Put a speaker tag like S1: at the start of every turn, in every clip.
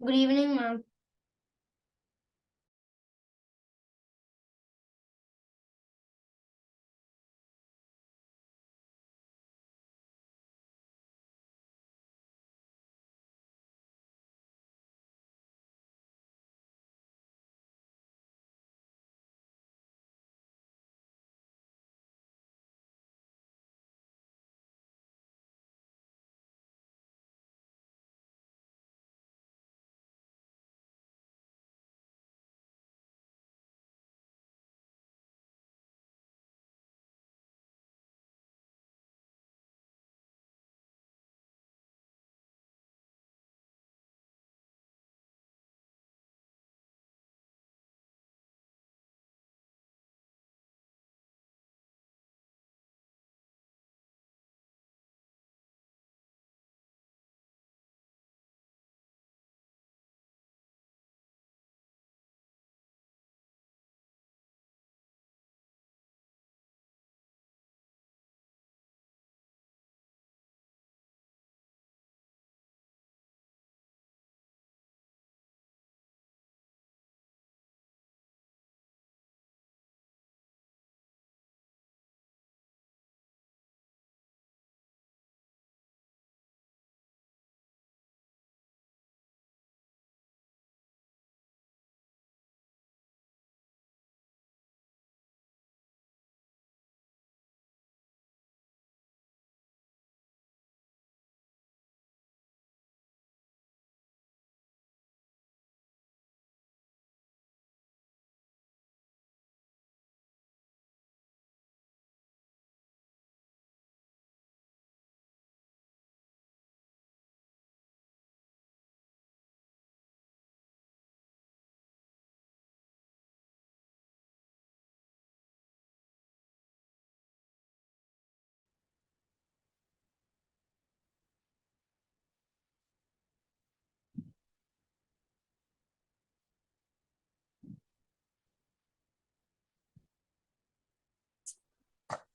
S1: Good evening, ma'am.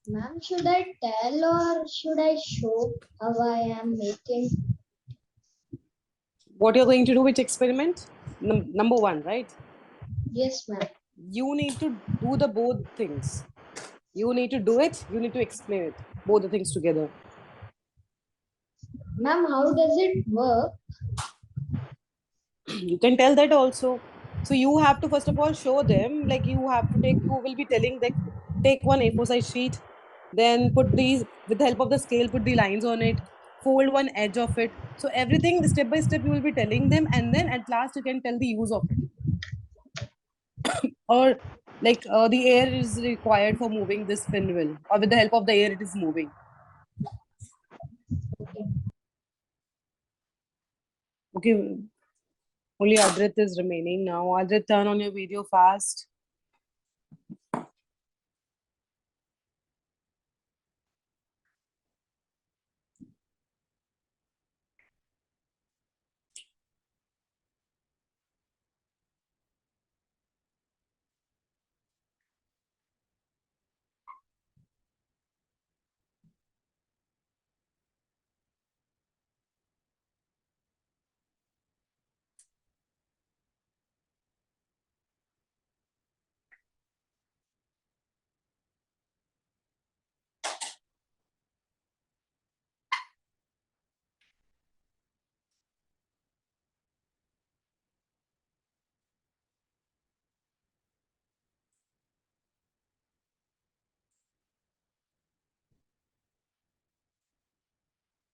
S1: Ma'am, should I tell or should I show how I am making?
S2: What you're going to do with experiment? Number one, right?
S1: Yes, ma'am.
S2: You need to do the both things. You need to do it, you need to explain it. Both the things together.
S1: Ma'am, how does it work?
S2: You can tell that also. So you have to first of all show them, like you have to take, you will be telling like take one A4 size sheet, then put these with the help of the scale, put the lines on it, fold one edge of it. So everything step by step you will be telling them, and then at last you can tell the use of it. Or like the air is required for moving this pinwheel, or with the help of the air it is moving.
S1: Okay.
S2: Okay, only Adrit is remaining now. Adrit, turn on your video fast.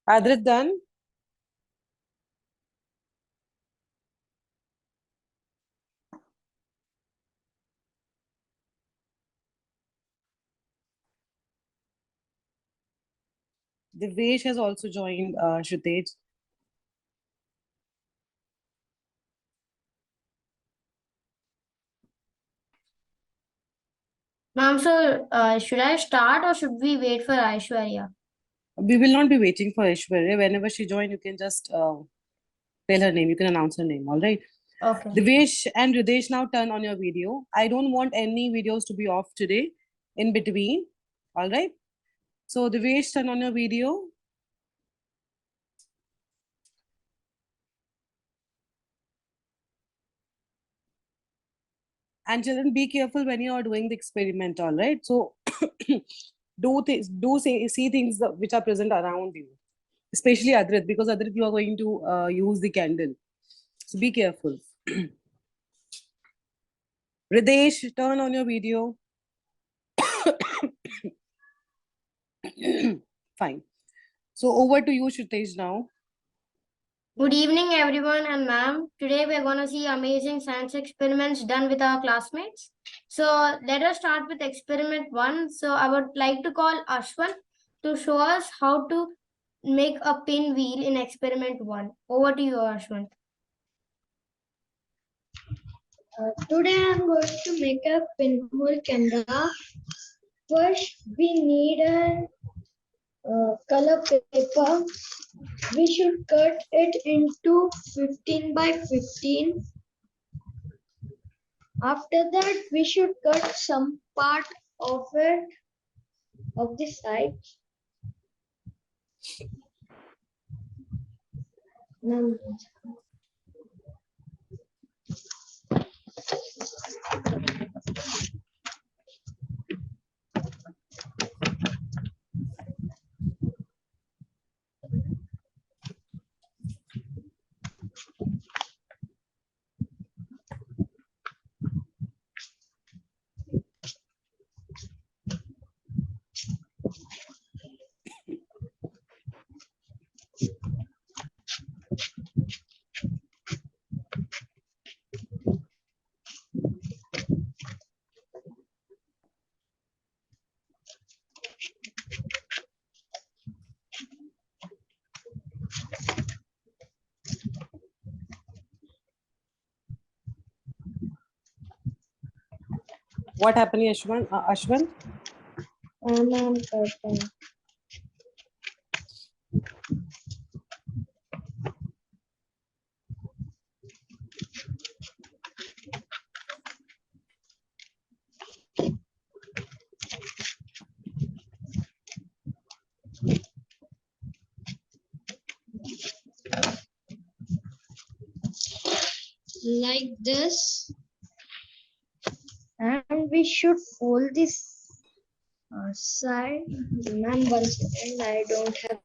S2: Adrit, done? Devesh has also joined, Shrutej.
S1: Ma'am, so should I start or should we wait for Aishwarya?
S2: We will not be waiting for Aishwarya. Whenever she joins, you can just tell her name. You can announce her name. All right.
S1: Okay.
S2: Devesh and Ridesh, now turn on your video. I don't want any videos to be off today in between. All right. So Devesh, turn on your video. And children, be careful when you are doing the experiment, all right? So see things which are present around you, especially Adrit, because Adrit, you are going to use the candle. So be careful. Ridesh, turn on your video. Fine. So over to you, Shritesh, now.
S3: Good evening, everyone and ma'am. Today we are going to see amazing science experiments done with our classmates. So let us start with experiment 1. So I would like to call Ashwan to show us how to make a pinwheel in experiment 1. Over to you, Ashwan.
S1: Today I'm going to make a pinhole camera. First, we need a color paper. We should cut it into 15 by 15. After that, we should cut some part of it, of the side.
S2: What happened, Ashwan? Ashwan?
S1: I'm cutting. Like this, and we should fold this side. Ma'am, 1 second, I don't have.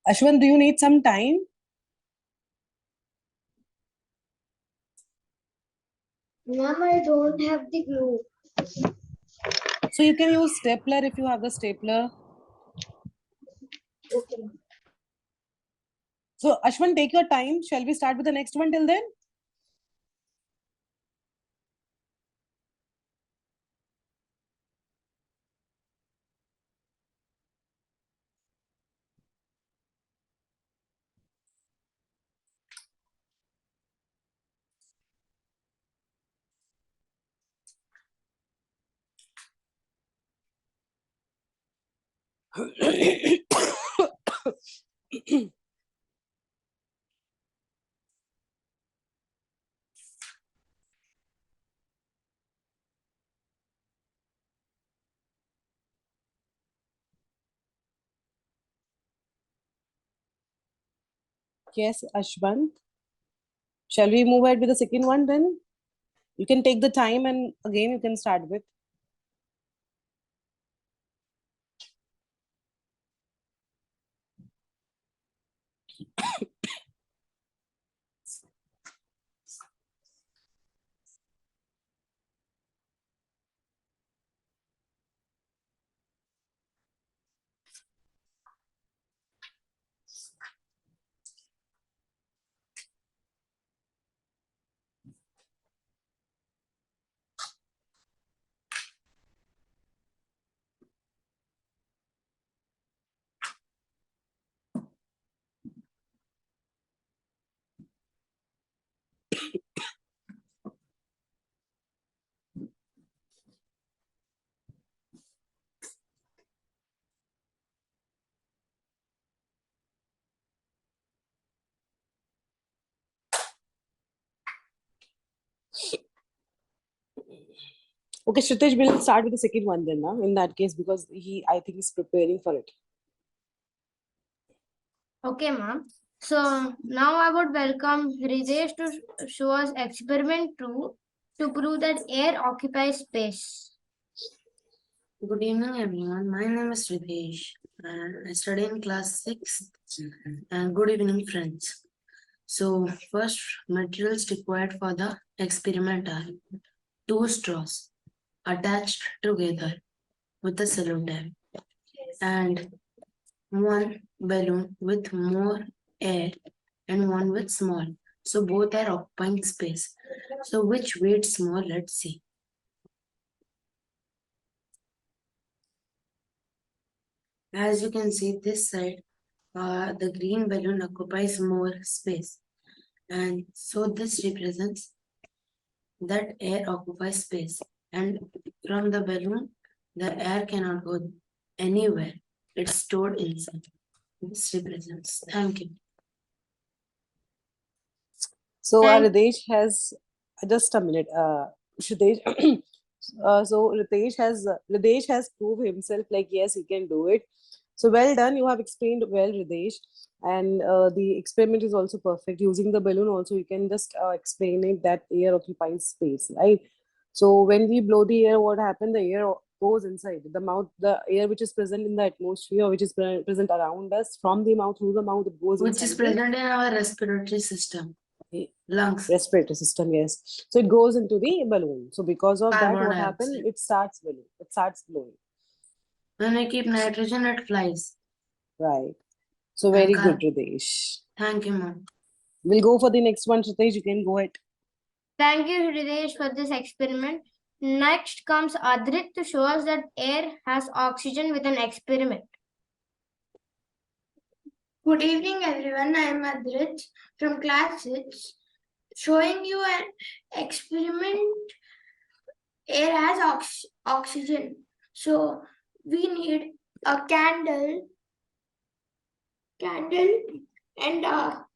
S2: Ashwan, do you need some time?
S1: Ma'am, I don't have the glue.
S2: So you can use stapler if you have the stapler.
S1: Okay.
S2: So Ashwan, take your time. Shall we start with the next one till then? Yes, Ashwan. Shall we move ahead with the second one then? You can take the time and again you can start with. Okay, Shritesh will start with the second one then, now, in that case, because I think, is preparing for it.
S3: Okay, ma'am. So now I would welcome Hridesh to show us experiment 2 to prove that air occupies space.
S4: Good evening, everyone. My name is Ridesh, and I study in class 6. And good evening, friends. So, first materials required for the experiment are 2 straws attached together with a cello tape and 1 balloon with more air and 1 with small. So, both are occupying space. So, which weighs more? Let's see. As you can see, this side, the green balloon occupies more space. And so this represents that air occupies space. And from the balloon, the air cannot go anywhere. It's stored inside. This represents. Thank you.
S2: So
S3: Thank-
S2: Ritesh has just a minute. Ritesh, Ritesh has proved himself like yes, he can do it. So well done. You have explained well, Ritesh, and the experiment is also perfect. Using the balloon, also you can just explain it that air occupies space, right? So when we blow the air, what happened? The air goes inside the mouth. The air which is present in the atmosphere, which is present around us, from the mouth through the mouth, it goes
S4: Which
S2: inside
S4: is present in our respiratory system.
S2: the
S4: Lungs.
S2: respiratory system, yes. So it goes into the balloon. So because of that,
S4: Carbon
S2: what happened?
S4: dioxide.
S2: It starts balloon. It starts blowing.
S4: When we keep nitrogen, it flies.
S2: Right. So
S4: And
S2: very good, Ritesh.
S4: Thank you, ma'am.
S2: We'll go for the next one, Ritesh. You can go ahead.
S3: Thank you, Hridesh, for this experiment. Next comes Adrit to show us that air has oxygen with an experiment.
S5: Good evening, everyone. I am Adrit from class 6, showing you an experiment. Air has oxygen, so we need a candle and a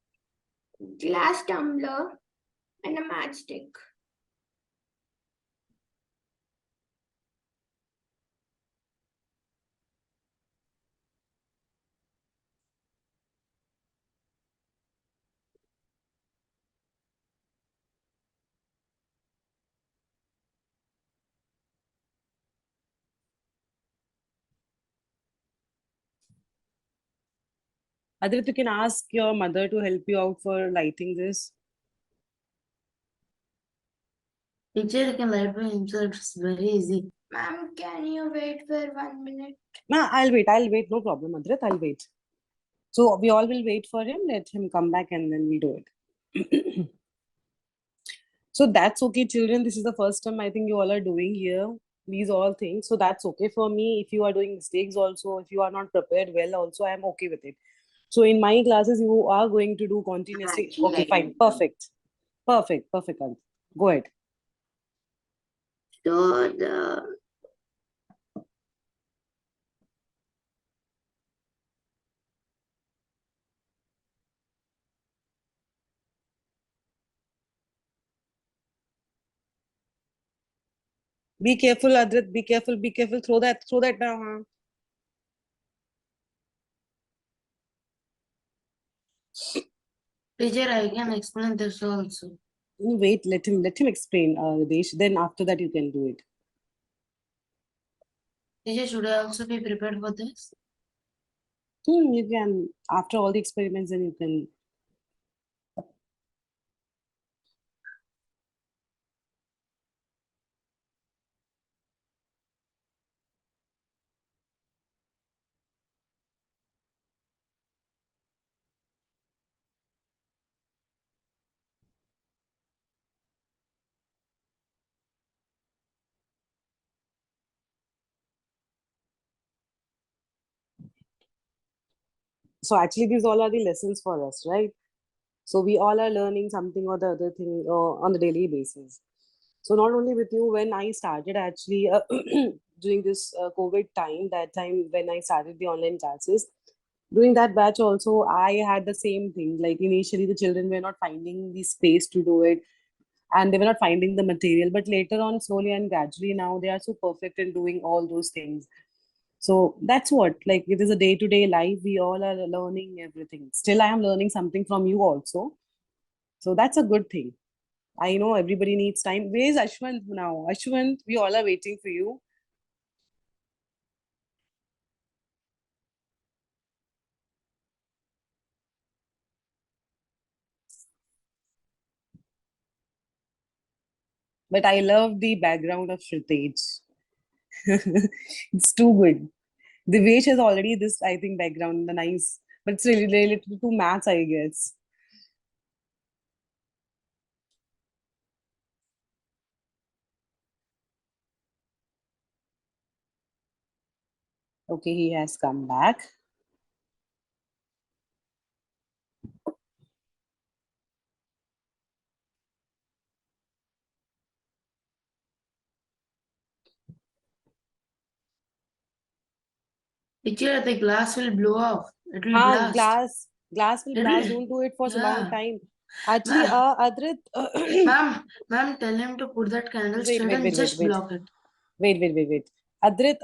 S5: glass tumbler and a matchstick.
S2: Adrit, you can ask your mother to help you out for lighting this.
S4: Teacher can light by himself. It's very easy.
S5: Ma'am, can you wait for 1 minute?
S2: Nah, I'll wait. I'll wait. No problem, Adrit. I'll wait. So we all will wait for him. Let him come back and then we'll do it. So that's okay, children. This is the first time I think you all are doing here these all things. So that's okay for me. If you are doing mistakes also, if you are not prepared well, also I am okay with it. So in my classes, you are going to do continuously. Okay, fine, perfect, perfect, perfect. Anand. Go ahead.
S5: So the
S2: Be careful, Adrit. Be careful. Be careful. Throw that down. Huh?
S4: Teacher, I can explain this also.
S2: Wait. Let him explain, Desh. Then after that, you can do it.
S4: Teacher, should I also be prepared for this?
S2: You can after all the experiments, then you can. So actually, these all are the lessons for us, right? So we all are learning something or the other thing on the daily basis. So not only with you, when I started actually during this COVID time, that time when I started the online classes, during that batch also, I had the same thing. Like initially, the children were not finding the space to do it. and they were not finding the material. But later on, slowly and gradually, now they are so perfect in doing all those things. So that's what, like, it is a day-to-day life. We all are learning everything. Still, I am learning something from you also. So that's a good thing. I know everybody needs time. Where's Ashwant now? Ashwant, we all are waiting for you. But I love the background of Shritesh. It's too good. The Devesh has already this, I think, background, the nice, but it's really related to maths, I guess. Okay, he has come back.
S4: Teacher, the glass will blow off. It will blast.
S2: Glass will blast.
S4: It'll,
S2: Don't do it for so long
S4: yeah.
S2: time. Actually, Adrit,
S4: Ma'am, tell him to put that candle straight and just
S2: wait.
S4: block it.
S2: Wait. Adrit,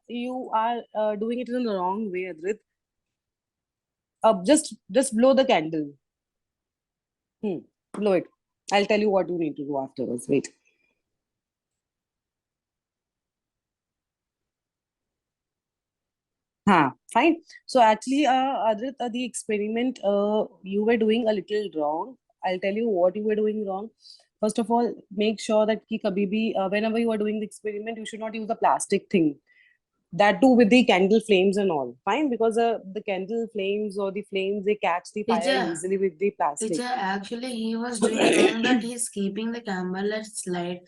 S2: you are doing it in the wrong way, Adrit. Just blow the candle. Blow it. I'll tell you what you need to do afterwards. Wait. Fine. So actually, Adrit, the experiment you were doing a little wrong. I'll tell you what you were doing wrong. First of all, make sure that ki kabhi bhi, whenever you are doing the experiment, you should not use the plastic thing. That too with the candle flames and all. Fine, because the candle flames or the flames, they catch the fire
S4: Teacher,
S2: easily with the plastic.
S4: Teacher, actually, he was doing wrong that he's keeping the camera at side,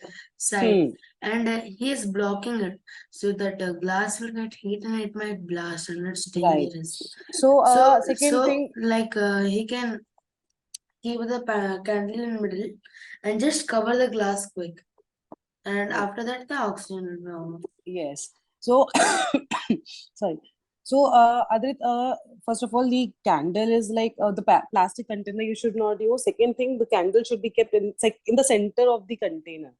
S4: and he's blocking it so that the glass will get heat and it might blast and it's
S2: Right.
S4: dangerous.
S2: So, second
S4: So
S2: thing,
S4: like he can keep the candle in middle and just cover the glass quick, and
S2: right.
S4: after that the oxygen will be on.
S2: Yes. So, sorry. So, Adrit, first of all, the candle is like the plastic container you should not use. Second thing, the candle should be kept in the center of the container.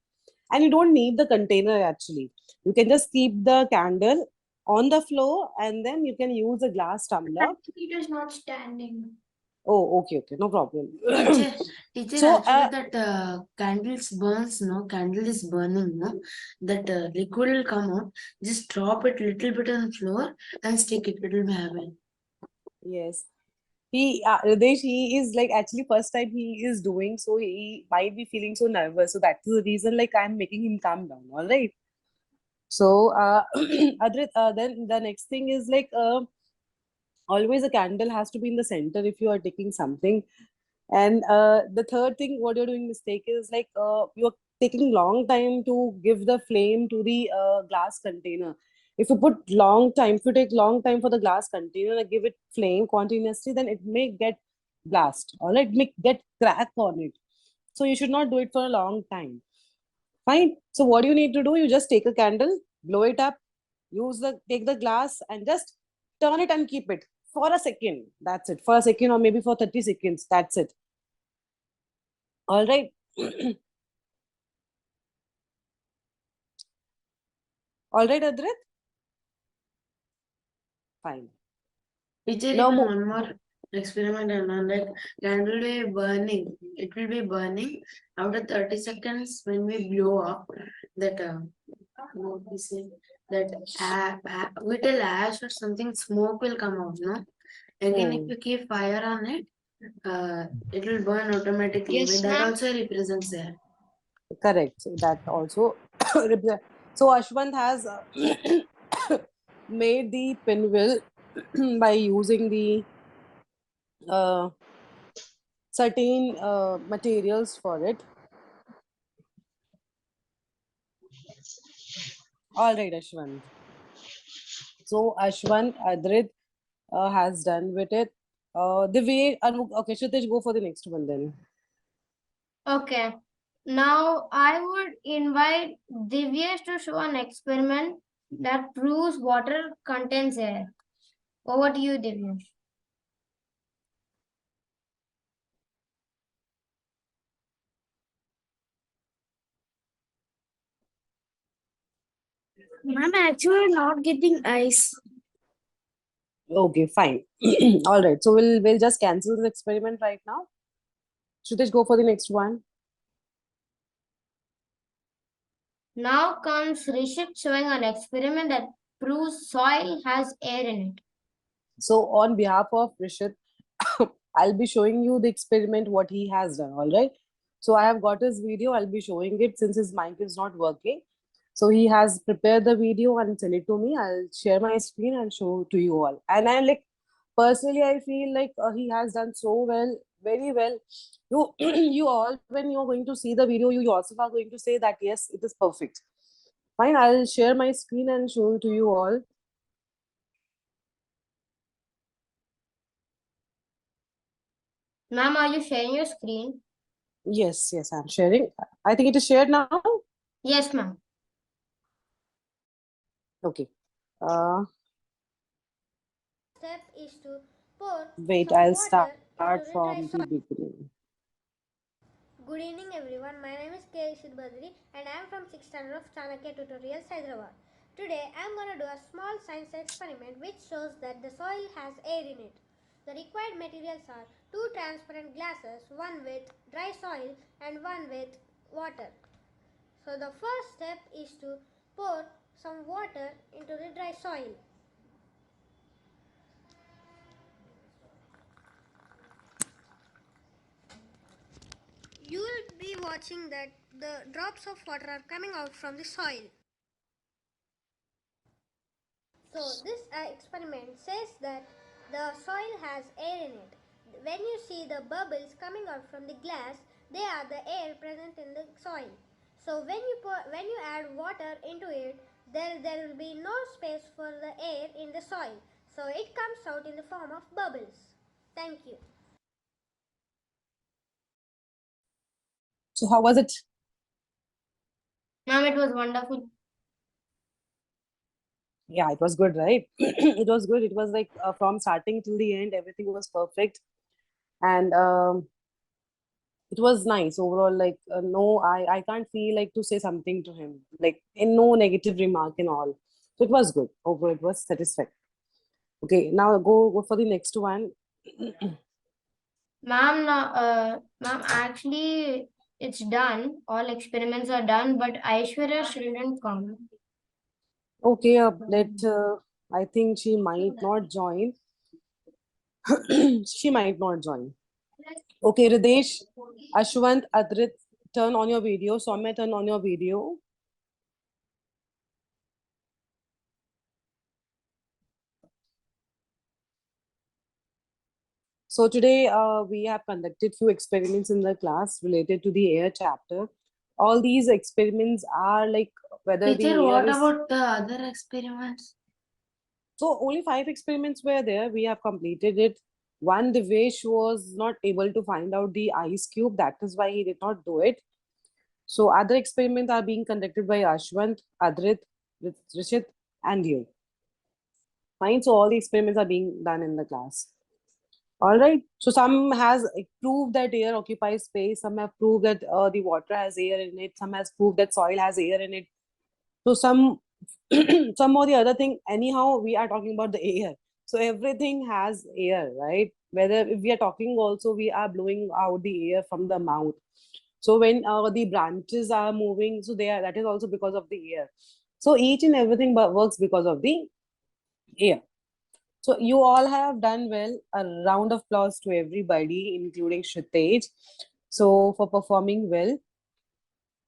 S2: And you don't need the container actually. You can just keep the candle on the floor and then you can use a glass tumbler.
S5: Actually, it is not standing.
S2: Oh, okay, no problem.
S4: Teacher,
S2: So,
S4: actually that candles burns, no, candle is burning, no, that liquid will come out. Just drop it little bit on the floor and stick it. It will be happen.
S2: yes. Ridesh, he is like actually first time he is doing, so he might be feeling so nervous. So that's the reason like I'm making him calm down. All right. So, Adrit, then the next thing is like always a candle has to be in the center if you are taking something. And the third thing, what you're doing mistake is like you're taking long time to give the flame to the glass container. If you take long time for the glass container and give it flame continuously, then it may get blast or it may get crack on it. So you should not do it for a long time. Fine. So what you need to do, you just take a candle, blow it up, take the glass and just turn it and keep it for a second. That's it. For a second or maybe for 30 seconds. That's it. All right. All right, Adrit? Fine.
S4: Teacher,
S2: Now,
S4: even one more experiment and on like candle will be burning. It will be burning after 30 seconds when we blow up that what we say that little ash or something smoke will come out, no? Again, if you keep fire on it, it will burn automatically.
S1: Yes,
S4: That
S1: ma'am.
S4: also represents there.
S2: correct. So that also. So Ashwant has made the pinwheel by using the uh, certain materials for it. All right, Ashwant. So Ashwant, Adrit has done with it. The way, okay, Shritesh, go for the next one then.
S3: Okay. Now I would invite Divyesh to show an experiment that proves water contains air. Over to you, Divyesh.
S4: I'm actually not getting ice.
S2: Okay, fine. All right. So we'll just cancel the experiment right now. Shritesh, go for the next one.
S3: Now comes Rishit showing an experiment that proves soil has air in it.
S2: So on behalf of Rishit, I'll be showing you the experiment what he has done. All right. So I have got his video. I'll be showing it since his mic is not working. So he has prepared the video and send it to me. I'll share my screen and show to you all. And I like personally, I feel like he has done so well, very well. You you all when you're going to see the video, you yourself are going to say that yes, it is perfect. Fine. I'll share my screen and show to you all.
S3: Ma'am, are you sharing your screen?
S2: Yes, yes, I'm sharing. I think it is shared now.
S3: Yes, ma'am.
S2: Okay. Uh,
S1: Step is to pour
S2: wait,
S1: some
S2: I'll
S1: water
S2: start
S1: into the
S2: from
S1: dry
S2: the
S1: soil.
S2: beginning.
S1: Good evening everyone, my name is K. Badri and I am from 6th standard of Chanakya Tutorials, Hyderabad. Today I am going to do a small science experiment which shows that the soil has air in it. The required materials are two transparent glasses, one with dry soil and one with water. So the first step is to pour some water into the dry soil. You will be watching that the drops of water are coming out from the soil. So this experiment says that the soil has air in it. When you see the bubbles coming out from the glass, they are the air present in the soil. So when you add water into it, there will be no space for the air in the soil. So it comes out in the form of bubbles. Thank you.
S2: So how was it?
S3: Ma'am, it was wonderful.
S2: Yeah, it was good, right? It was good. It was like from starting till the end, everything was perfect, and it was nice overall. Like no, I can't feel like to say something to him, like in no negative remark and all. So it was good. Overall, it was satisfying. Okay, now go for the next one.
S3: Ma'am, actually, it's done. All experiments are done, but Aishwarya shouldn't come.
S2: Okay, I think she might not join. She might not join. Okay, Ridesh, Ashwant, Adrit, turn on your video. Soumya, turn on your video. So today we have conducted few experiments in the class related to the air chapter. All these experiments are like whether
S4: Teacher,
S2: the air
S4: what
S2: is.
S4: about the other experiments?
S2: So only 5 experiments were there. We have completed it. One, Devesh was not able to find out the ice cube. That is why he did not do it. So other experiments are being conducted by Ashwant, Adrit, Rishit, and you. Fine. So all the experiments are being done in the class. All right. So some has proved that air occupies space. Some have proved that the water has air in it. Some has proved that soil has air in it. So some some or the other thing. Anyhow, we are talking about the air. So everything has air, right? Whether if we are talking also, we are blowing out the air from the mouth. So when the branches are moving, so they are that is also because of the air. So each and everything works because of the air. So you all have done well. A round of applause to everybody, including Shritesh. So for performing well.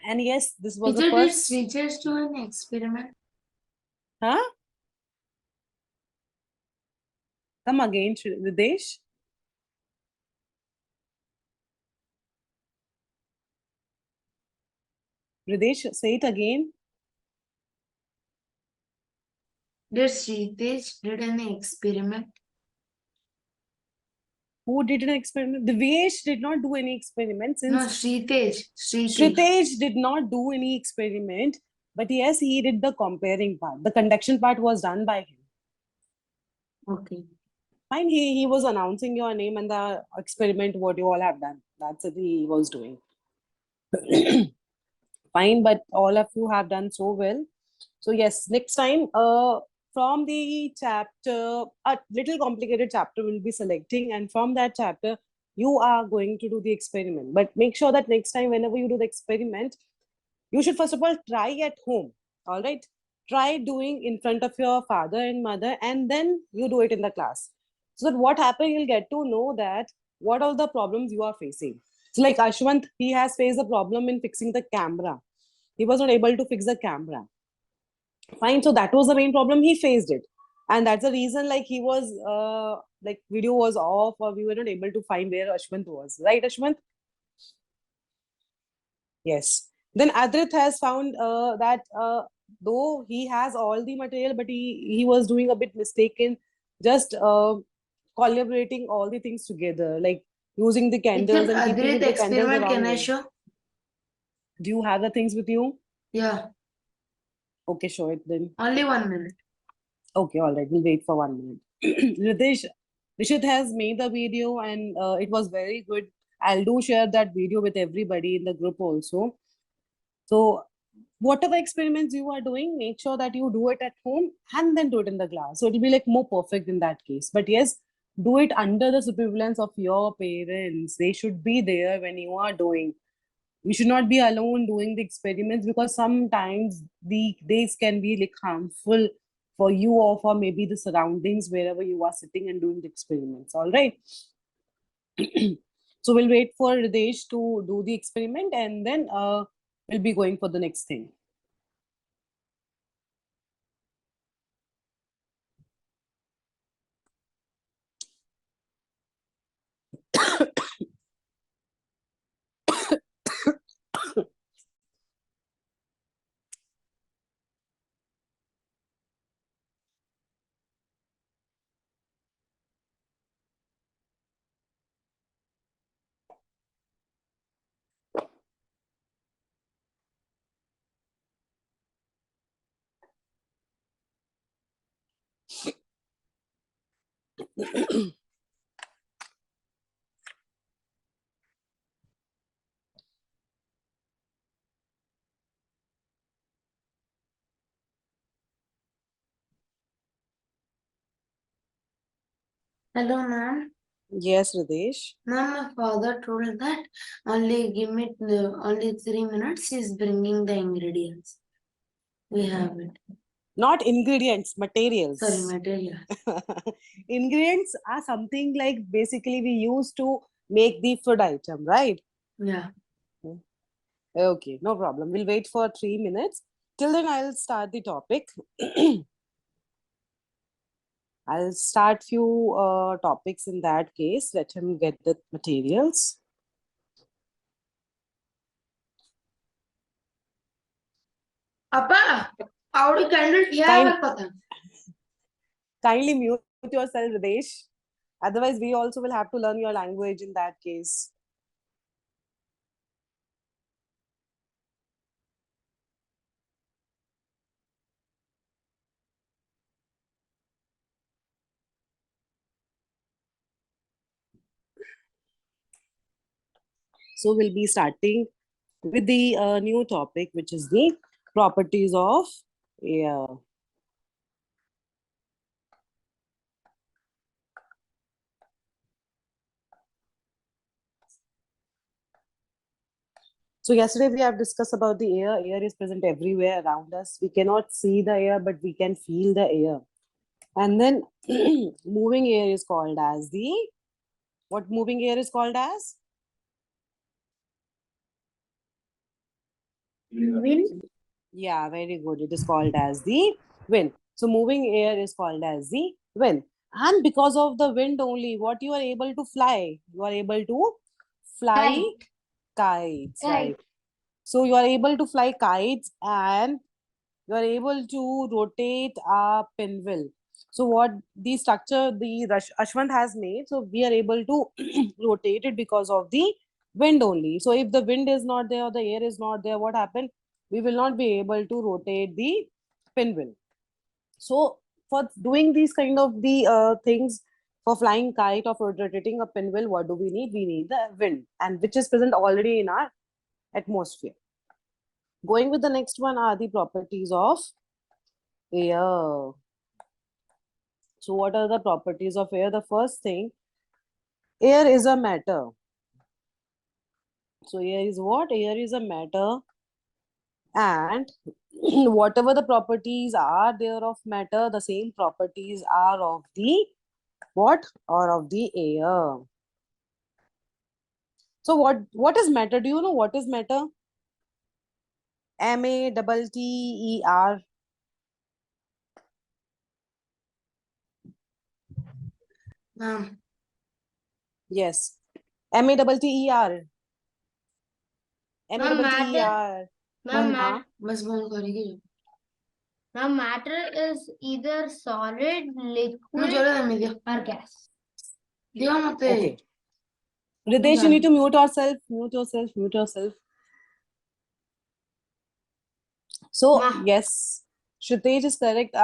S2: And yes, this was the
S4: Teacher, did
S2: first.
S4: Srijesh do an experiment?
S2: Huh? Come again, Ridesh. Ridesh, say it again.
S4: Did Sritesh did any experiment?
S2: Who did an experiment? Devesh did not do any experiment
S4: No,
S2: since
S4: Sritesh.
S2: Shritesh did not do any experiment. But yes, he did the comparing part. The conduction part was done by him.
S4: Okay.
S2: Fine, he was announcing your name and the experiment what you all have done. That's what he was doing. Fine, but all of you have done so well. So yes, next time, from the chapter, a little complicated chapter will be selecting, and from that chapter, you are going to do the experiment. But make sure that next time, whenever you do the experiment, you should first of all try at home. All right, try doing in front of your father and mother, and then you do it in the class. So that what happened, you'll get to know that what are the problems you are facing. So like Ashwant, he has faced a problem in fixing the camera. He was not able to fix the camera. Fine, so that was the main problem. He faced it, and that's the reason like he was like video was off, or we were not able to find where Ashwant was. Right, Ashwant? Yes. Then Adrit has found that though he has all the material, but he was doing a bit mistake in just collaborating all the things together, like using the candles and keeping
S4: Adrit
S2: the candles
S4: experiment
S2: around
S4: can I
S2: him.
S4: show?
S2: Do you have the things with you?
S4: Yeah,
S2: Okay, show it then.
S4: only 1 minute.
S2: Okay, all right. We'll wait for 1 minute. Rishit has made the video, and it was very good. I'll do share that video with everybody in the group also. So whatever experiments you are doing, make sure that you do it at home and then do it in the class. So it'll be like more perfect in that case. But yes, do it under the supervision of your parents. They should be there when you are doing. You should not be alone doing the experiments, because sometimes these can be like harmful for you or for maybe the surroundings wherever you are sitting and doing the experiments. All right. So we'll wait for Ridesh to do the experiment, and then we'll be going for the next thing.
S4: Hello, ma'am.
S2: Yes, Ridesh.
S4: Ma'am, my father told that only give me only 3 minutes. He's bringing the ingredients. We have it.
S2: Not ingredients, materials.
S4: Sorry, material.
S2: Ingredients are something like basically we use to make the food item, right?
S4: Yeah.
S2: Okay, no problem. We'll wait for 3 minutes. Till then, I'll start the topic. I'll start few topics in that case. Let him get the materials.
S4: Appa, our candle
S2: Kind, kindly mute yourself, Ridesh. Otherwise, we also will have to learn your language in that case. So we'll be starting with the new topic, which is the properties of air. So yesterday we have discussed about the air. Air is present everywhere around us. We cannot see the air, but we can feel the air. And then moving air is called as the, what moving air is called as?
S4: Wind.
S2: Yeah, very good. It is called as the wind. So moving air is called as the wind. And because of the wind only, what you are able to fly? You are able to fly kites, right? So you are able to fly kites, and you are able to rotate a pinwheel. So what the structure the Ashwant has made, so we are able to rotate it because of the wind only. So if the wind is not there or the air is not there, what happened? We will not be able to rotate the pinwheel. So for doing these kind of the things, for flying kite or for rotating a pinwheel, what do we need? We need the wind, and which is present already in our atmosphere. Going with the next one are the properties of Air. So what are the properties of air? The first thing, air is a matter. So air is what? Air is a matter, and whatever the properties are there of matter, the same properties are of the what? Or of the air. So what is matter? Do you know what is matter? MATTER.
S4: Ma'am,
S2: Yes. MATTER.
S3: Ma'am, matter.
S2: MATTER.
S3: Ma'am,
S2: हाँ.
S4: बस बोल करेगी.
S3: Ma'am, matter is either solid, liquid,
S4: चलो मैं दिया.
S3: or gas.
S4: दिया मत.
S2: Okay. Ridesh, you need to mute yourself. Mute yourself. Mute yourself. So
S3: Ma.
S2: yes, Shritesh is correct.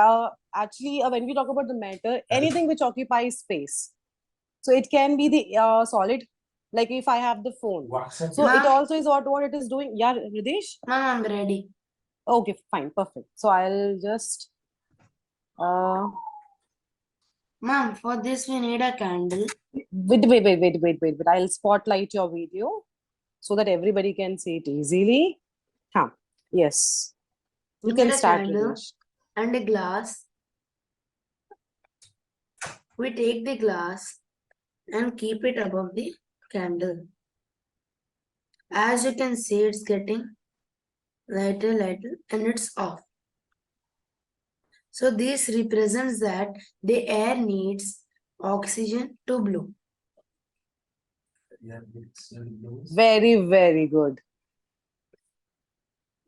S2: Actually, when we talk about the matter, anything which occupies space. So it can be the solid, like if I have the phone. So it
S4: Ma'am.
S2: also is what it is doing. Yeah, Ridesh?
S4: Ma'am, I'm ready.
S2: Okay, fine, perfect. So I'll just
S4: Ma'am, for this we need a candle.
S2: wait. I'll spotlight your video so that everybody can see it easily. Huh. Yes. You
S4: We
S2: can
S4: need a
S2: start,
S4: candle
S2: Ridesh.
S4: and a glass. We take the glass and keep it above the candle. As you can see, it's getting lighter, and it's off. So this represents that the air needs oxygen to blow.
S2: Very good.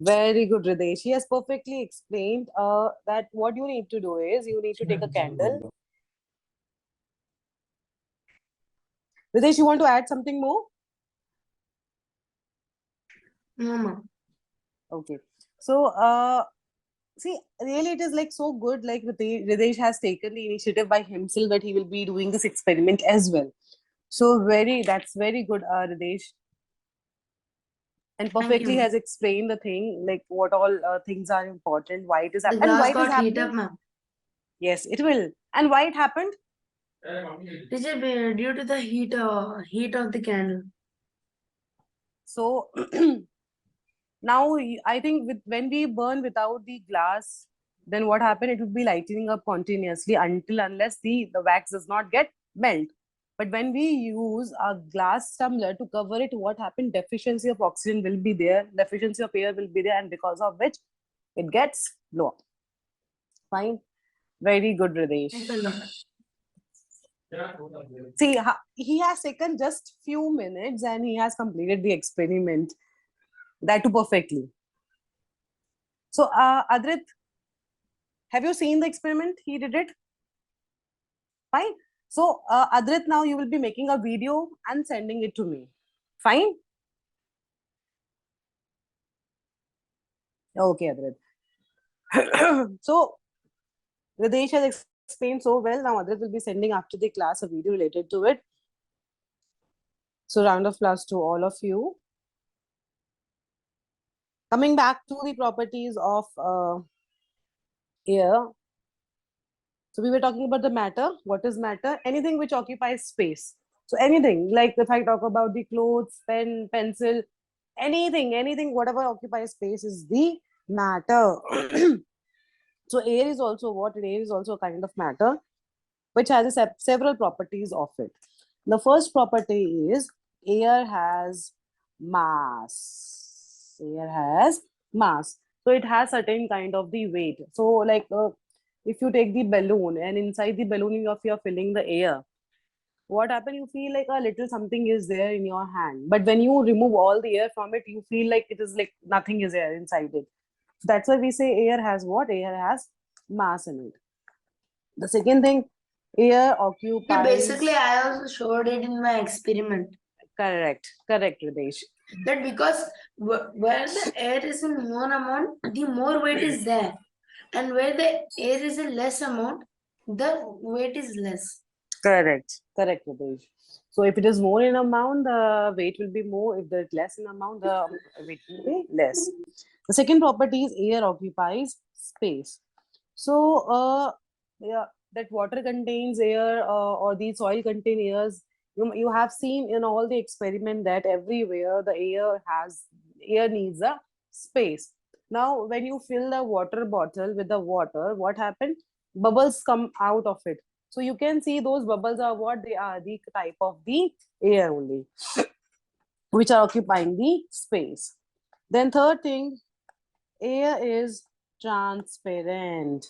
S2: Very good, Ridesh. He has perfectly explained that what you need to do is you need to take a candle. Ridesh, you want to add something more?
S4: No, ma'am.
S2: Okay. So, see, really, it is like so good. Like Ridesh has taken the initiative by himself that he will be doing this experiment as well. So, that's very good, Ridesh. And perfectly
S4: you.
S2: has explained the thing, like what all things are important, why it is
S4: The
S2: and
S4: glass
S2: why it is
S4: got heat up,
S2: happening.
S4: ma'am.
S2: Yes, it will. And why it happened?
S4: Teacher, due to the heat of the candle.
S2: So now I think when we burn without the glass, then what happened? It would be lightening up continuously unless the wax does not get melt. But when we use a glass tumbler to cover it, what happened? Deficiency of oxygen will be there, deficiency of air will be there, and because of which it gets blow. Fine. Very good, Ridesh. See, he has taken just few minutes and he has completed the experiment. That too perfectly. So, Adrit, have you seen the experiment? He did it. Fine. So, Adrit, now you will be making a video and sending it to me. Fine. Okay, Adrit. So, Ridesh has explained so well. Now, Adrit will be sending after the class a video related to it. So, round of applause to all of you. Coming back to the properties of air. So we were talking about the matter. What is matter? Anything which occupies space. So anything, like if I talk about the clothes, pen, pencil, anything, whatever occupies space is the matter. So air is also what? Air is also a kind of matter which has several properties of it. The first property is air has mass. Air has mass. So it has certain kind of the weight. So like if you take the balloon and inside the balloon if you're filling the air, what happens? You feel like a little something is there in your hand. But when you remove all the air from it, you feel like it is like nothing is there inside it. That's why we say air has what? Air has mass in it. The second thing, air occupies.
S4: Basically, I also showed it in my experiment.
S2: Correct, Ridesh.
S4: That because where the air is in more amount, the more weight is there. And where the air is in less amount, the weight is less.
S2: Correct, Ridesh. So if it is more in amount, the weight will be more. If there is less in amount, the weight will be less. The second property is air occupies space. So, yeah, that water contains air or the soil contain airs. You have seen in all the experiment that everywhere the air needs a space. Now, when you fill the water bottle with the water, what happened? Bubbles come out of it. So you can see those bubbles are what they are, the type of the air only, which are occupying the space. Then third thing, air is transparent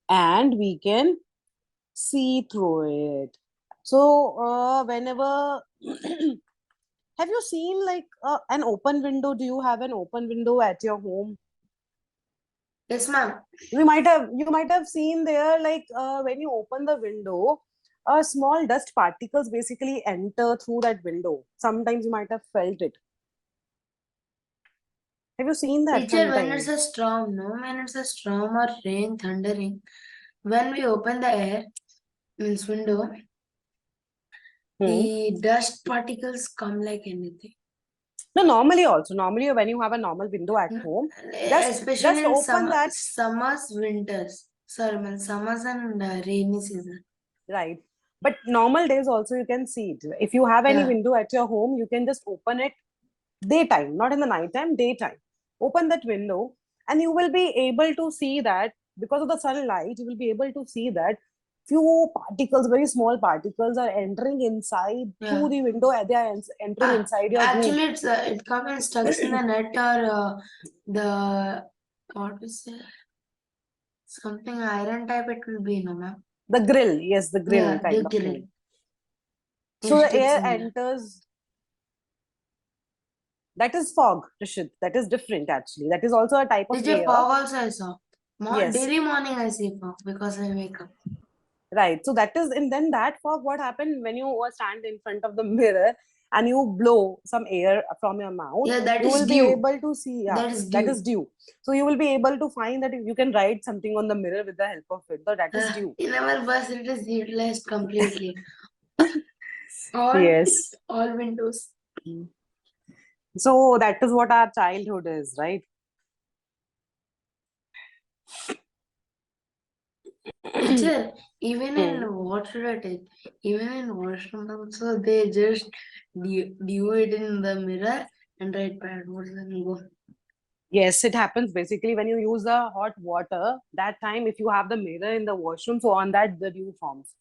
S2: and we can see through it. So, whenever have you seen like an open window? Do you have an open window at your home?
S4: Yes, ma'am.
S2: You might have seen there like when you open the window, small dust particles basically enter through that window. Sometimes you might have felt it. Have you seen that
S4: Teacher, when it's
S2: sometimes?
S4: a storm, no, when it's a storm or rain, thundering, when we open the air, means window,
S2: Hmm.
S4: the dust particles come like anything.
S2: No, normally when you have a normal window at home, just
S4: Especially in
S2: open that.
S4: summers, winters. Sorry, man, summers and rainy season.
S2: Right. But normal days also you can see it. If you have any
S4: Yeah.
S2: window at your home, you can just open it daytime, not in the night time, daytime. Open that window and you will be able to see that because of the sunlight, you will be able to see that few particles, very small particles are entering inside through
S4: Yeah.
S2: the window and they are entering inside your room.
S4: Actually, it comes and stuck in the net or the what is it? Something iron type. It will be, no, ma'am.
S2: The grill, yes, the grill
S4: Yeah, the
S2: kind of
S4: grill.
S2: thing.
S4: It
S2: So the
S4: sticks
S2: air
S4: in there.
S2: enters. That is fog, Rishit. That is different actually. That is also a type of
S4: Teacher,
S2: air.
S4: fog also I saw.
S2: Yes.
S4: Daily morning I see fog because I wake up.
S2: Right. So that is, and then that fog, what happened when you stand in front of the mirror and you blow some air from your mouth,
S4: Yeah, that
S2: you
S4: is
S2: will be
S4: dew.
S2: able to see, yeah,
S4: That is
S2: that is
S4: dew.
S2: dew. So you will be able to find that you can write something on the mirror with the help of it. So that is dew.
S4: In our bus, it is utilized completely. all
S2: Yes.
S4: all windows.
S2: So that is what our childhood is, right?
S4: Teacher, even in
S2: Hmm.
S4: what should I take? Even in washroom also, they just dew it in the mirror and write bad words and go.
S2: Yes, it happens basically when you use the hot water. That time, if you have the mirror in the washroom, so on that the dew forms.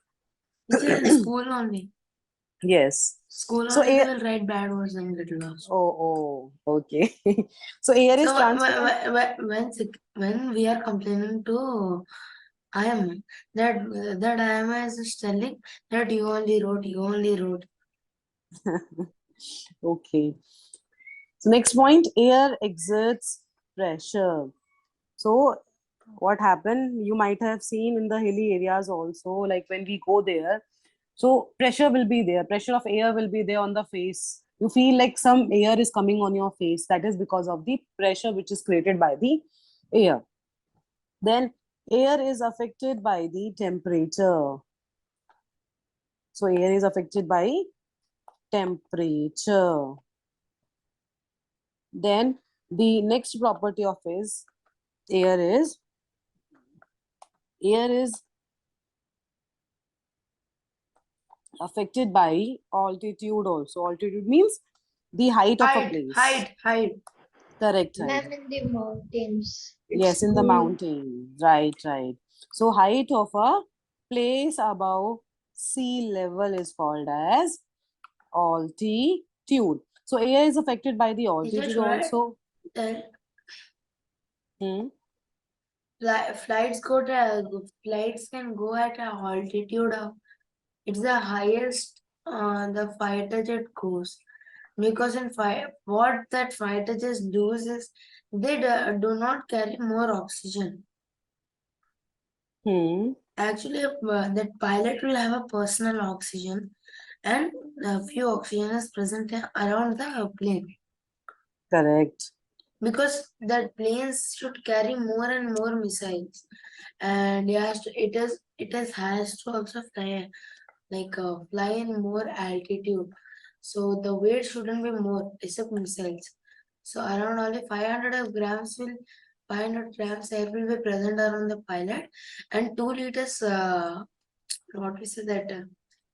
S4: Teacher, in school only.
S2: Yes.
S4: School
S2: So
S4: only, they
S2: air.
S4: will write bad words and get lost.
S2: Oh, okay. So air is
S4: So
S2: transparent.
S4: when we are complaining to IM, that IM is just telling that you only wrote.
S2: Okay. So next point, air exerts pressure. So what happened? You might have seen in the hilly areas also, like when we go there. So pressure will be there. Pressure of air will be there on the face. You feel like some air is coming on your face. That is because of the pressure which is created by the air. Then air is affected by the temperature. So air is affected by temperature. Then the next property of is air is air is affected by altitude also. Altitude means the height of a place.
S4: Height.
S2: Correct, right.
S1: I'm in the mountains.
S2: Yes,
S1: It's
S2: in the
S1: cool.
S2: mountain. Right. So height of a place above sea level is called as altitude. So air is affected by the
S4: Teacher,
S2: altitude
S4: should I
S2: also.
S4: tell
S2: Hmm.
S4: flights can go at an altitude of it's the highest the fighter jet goes because in what that fighter jet does is they do not carry more oxygen.
S2: Hmm.
S4: Actually, that pilot will have a personal oxygen and a few oxygen is present around the plane
S2: Correct.
S4: because that planes should carry more and more missiles and has to also fly fly in more altitude. So the weight shouldn't be more except missiles. So around only 500 grams will 500 grams air will be present around the pilot, and 2 liters, what we say that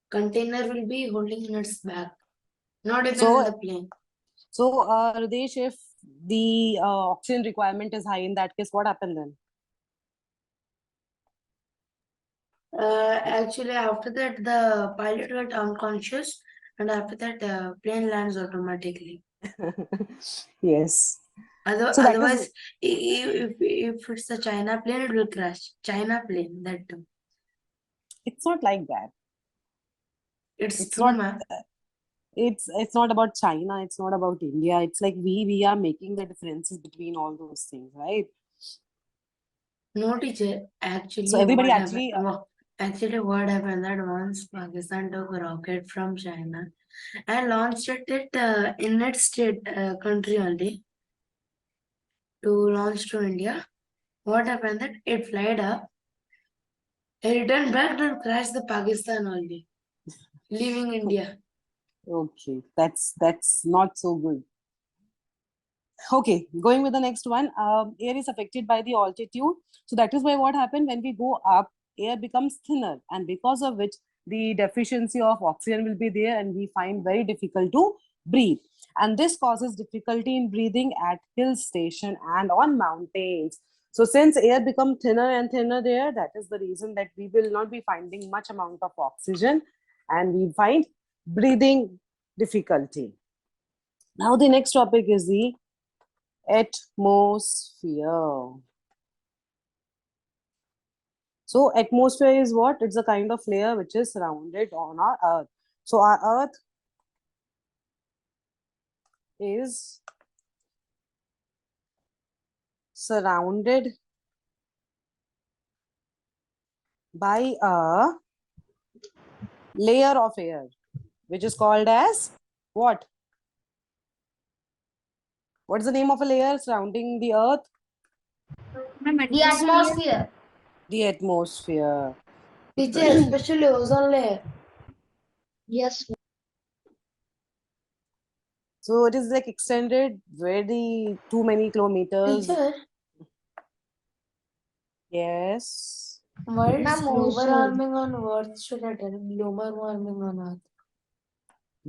S4: container will be holding in its back, not even in the plane.
S2: So, Radesh, if the oxygen requirement is high, in that case, what happened then?
S4: Actually, after that, the pilot got unconscious, and after that, plane lands automatically.
S2: Yes. So that is-
S4: Otherwise, if it's a China plane, it will crash. China plane, that too.
S2: It's not like that.
S4: It's
S2: It's
S4: true,
S2: not.
S4: ma'am.
S2: It's not about China. It's not about India. It's like we are making the differences between all those things, right?
S4: No, teacher. Actually,
S2: So everybody
S4: what
S2: actually
S4: happened? Actually, what happened that once Pakistan took a rocket from China and launched it in its state country only to launch to India. What happened that it flied up, it returned back and crashed the Pakistan only, leaving India.
S2: okay. That's not so good. Okay, going with the next one. Air is affected by the altitude. So that is why what happened when we go up, air becomes thinner, and because of which the deficiency of oxygen will be there, and we find very difficult to breathe. And this causes difficulty in breathing at hill station and on mountains. So since air become thinner and thinner there, that is the reason that we will not be finding much amount of oxygen, and we find breathing difficulty. Now the next topic is the atmosphere. So atmosphere is what? It's a kind of layer which is surrounded on our earth. So our earth is surrounded by a layer of air, which is called as what? What's the name of a layer surrounding the earth?
S3: The atmosphere.
S2: The atmosphere.
S4: Teacher, especially ozone layer.
S1: Yes.
S2: So it is like extended very too many kilometers.
S4: Teacher,
S2: Yes.
S4: why is
S1: Ma'am,
S4: global
S1: ozone.
S4: warming on Earth should I tell? Global warming on Earth.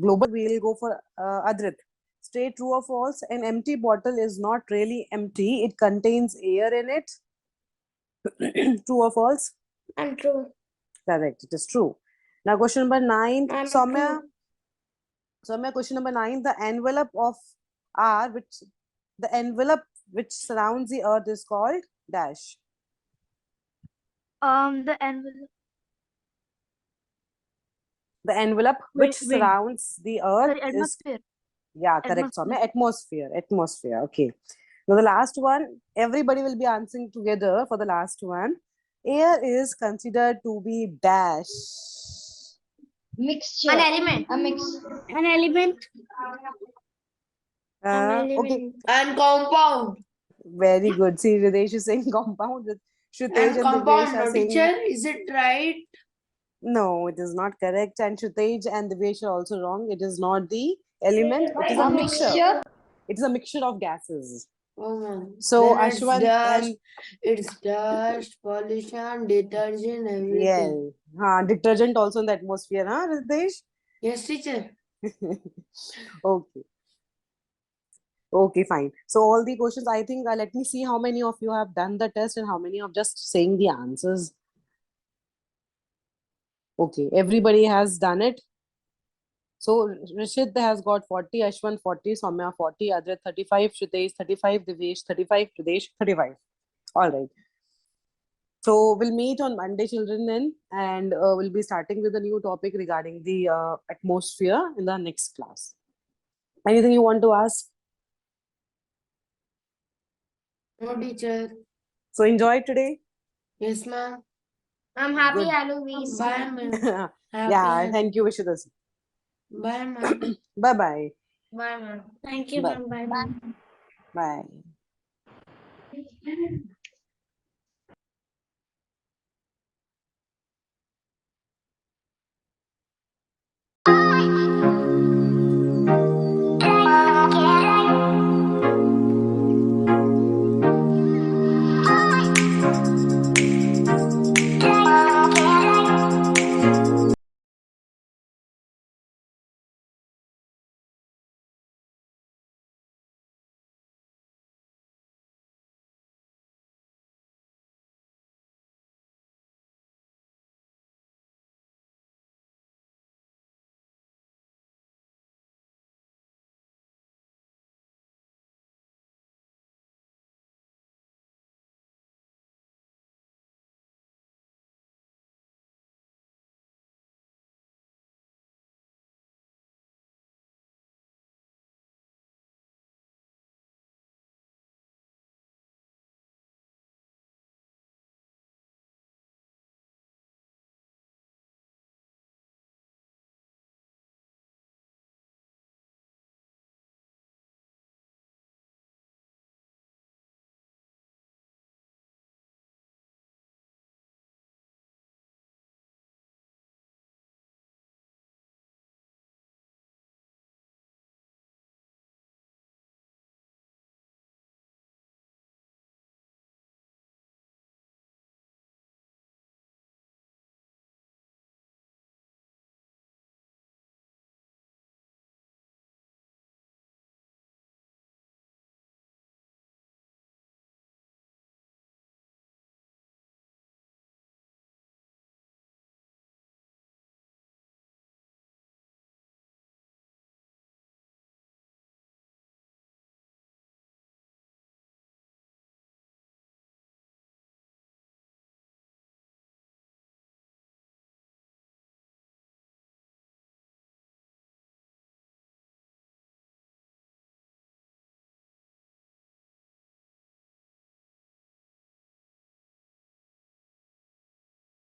S2: Global, we'll go for Adrit. Straight true or false? An empty bottle is not really empty. It contains air in it. True or false?
S5: And true.
S2: Correct. It is true. Now, question number 9.
S5: I'm
S2: Soumya,
S5: true.
S2: Soumya, question number 9. The envelope of R, the envelope which surrounds the earth is called dash.
S1: The envelope.
S2: The envelope which surrounds the earth is,
S1: atmosphere.
S2: yeah, correct, Soumya. Atmosphere. Atmosphere. Okay. Now, the last one, everybody will be answering together for the last one. Air is considered to be dash.
S1: Mixture.
S3: An element.
S1: A mix.
S5: An element.
S2: Okay,
S4: And compound.
S2: very good. See, Ridesh is saying compound. Shritesh and Divesh are
S4: No,
S2: saying
S4: teacher, is it right?
S2: no, it is not correct. And Shritesh and Divesh are also wrong. It is not the element, it is a
S1: A
S2: mixture.
S1: mixture.
S2: It is a mixture of gases.
S4: Oh man.
S2: So,
S4: Then it's
S2: Ashwan
S4: dust,
S2: and
S4: it's dust, pollution, detergent, everything.
S2: yeah, detergent also in the atmosphere, huh, Ridesh?
S4: Yes, teacher.
S2: Okay. Okay, fine. So all the questions, I think, let me see how many of you have done the test and how many of just saying the answers. Okay, everybody has done it. So Rishit has got 40, Ashwan 40, Soumya 40, Adrit 35, Shritesh 35, Divesh 35, Ridesh 35. All right. So we'll meet on Monday, children, then, and we'll be starting with a new topic regarding the atmosphere in the next class. Anything you want to ask?
S4: No, teacher.
S2: So enjoy today.
S4: Yes, ma'am.
S3: I'm happy
S2: Good.
S3: Halloween.
S4: Bye, ma'am.
S2: Yeah, thank you, Vishudas.
S4: Bye, ma'am.
S2: Bye-bye.
S3: Bye, ma'am.
S5: Thank you,
S2: Bye.
S5: ma'am. Bye.
S2: Bye.